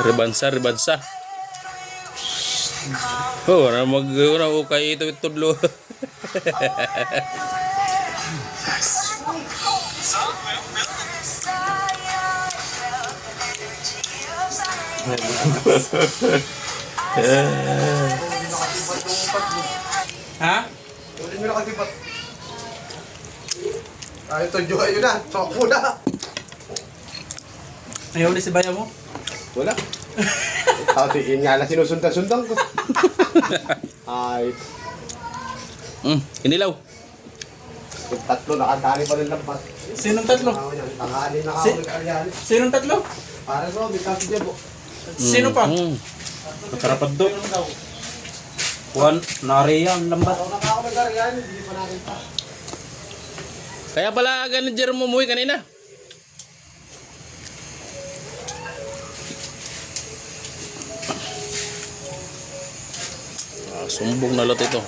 Rebansa, rebansa. Oh, na mag-una ukay ito itudlo. Ha? Tuloy mo na kasi ba't? Ay, ito, yun na. Soko na. Ayaw ni si Baya mo? Wala. Tatiin nga na sinusundan-sundan ko. Ay, Inilaw. yung tatlo nakatali pa rin lampas. Sinong tatlo? Tanghali na Si- ako nag-aryali. Sinong tatlo? Para no, may kasi dyan po. Sino pa? Nakarapat do. Juan, nariya ang lambat. Ako na ako nag-aryali, hindi pa natin pa. Kaya pala ganun Jerome umuwi kanina. Sumbong na lot ito.